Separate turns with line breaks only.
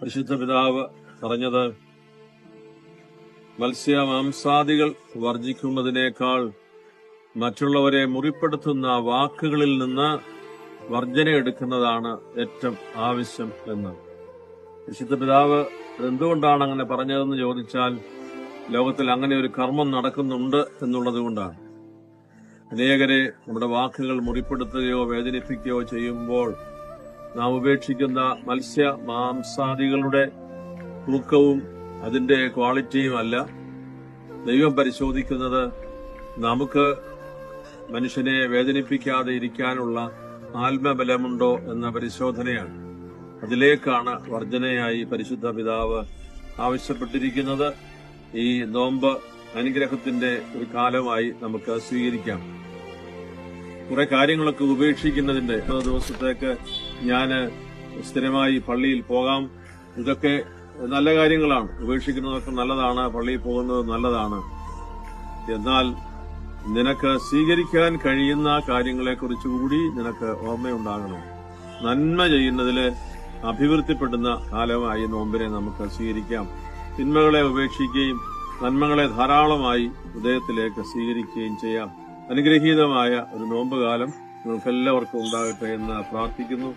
പരിശുദ്ധ പിതാവ് പറഞ്ഞത് മത്സ്യമാംസാദികൾ വർജിക്കുന്നതിനേക്കാൾ മറ്റുള്ളവരെ മുറിപ്പെടുത്തുന്ന വാക്കുകളിൽ നിന്ന് വർജന എടുക്കുന്നതാണ് ഏറ്റവും ആവശ്യം എന്ന്. വിശുദ്ധ പിതാവ് എന്തുകൊണ്ടാണ് അങ്ങനെ പറഞ്ഞതെന്ന് ചോദിച്ചാൽ, ലോകത്തിൽ അങ്ങനെ ഒരു കർമ്മം നടക്കുന്നുണ്ട് എന്നുള്ളത് കൊണ്ടാണ്. അനേകരെ നമ്മുടെ വാക്കുകൾ മുറിപ്പെടുത്തുകയോ വേദനിപ്പിക്കുകയോ ചെയ്യുമ്പോൾ നാം ഉപേക്ഷിക്കുന്ന മത്സ്യ മാംസാദികളുടെ തൂക്കവും അതിന്റെ ക്വാളിറ്റിയും അല്ല ദൈവം പരിശോധിക്കുന്നത്, നമുക്ക് മനുഷ്യനെ വേദനിപ്പിക്കാതെ ഇരിക്കാനുള്ള ആത്മബലമുണ്ടോ എന്ന പരിശോധനയാണ്. അതിലേക്കാണ് വർജനയായി പരിശുദ്ധ പിതാവ് ആവശ്യപ്പെട്ടിരിക്കുന്നത്. ഈ നോമ്പ് അനുഗ്രഹത്തിന്റെ ഒരു കാലമായി നമുക്ക് സ്വീകരിക്കാം. കുറെ കാര്യങ്ങളൊക്കെ ഉപേക്ഷിക്കുന്നതിന്റെ ദിവസത്തേക്ക് ഞാൻ സ്ഥിരമായി പള്ളിയിൽ പോകാം, ഇതൊക്കെ നല്ല കാര്യങ്ങളാണ്. ഉപേക്ഷിക്കുന്നതൊക്കെ നല്ലതാണ്, പള്ളിയിൽ പോകുന്നത് നല്ലതാണ്. എന്നാൽ നിനക്ക് സ്വീകരിക്കാൻ കഴിയുന്ന കാര്യങ്ങളെക്കുറിച്ചുകൂടി നിനക്ക് ഓർമ്മയുണ്ടാകണം. നന്മ ചെയ്യുന്നതില് അഭിവൃദ്ധിപ്പെടുന്ന കാലമായി നോമ്പിനെ നമുക്ക് സ്വീകരിക്കാം. തിന്മകളെ ഉപേക്ഷിക്കുകയും നന്മകളെ ധാരാളമായി ഹൃദയത്തിലേക്ക് സ്വീകരിക്കുകയും ചെയ്യാം. അനുഗ്രഹീതമായ ഒരു നോമ്പ് കാലം നമുക്കെല്ലാവർക്കും ഉണ്ടാകട്ടെ എന്ന് പ്രാർത്ഥിക്കുന്നു.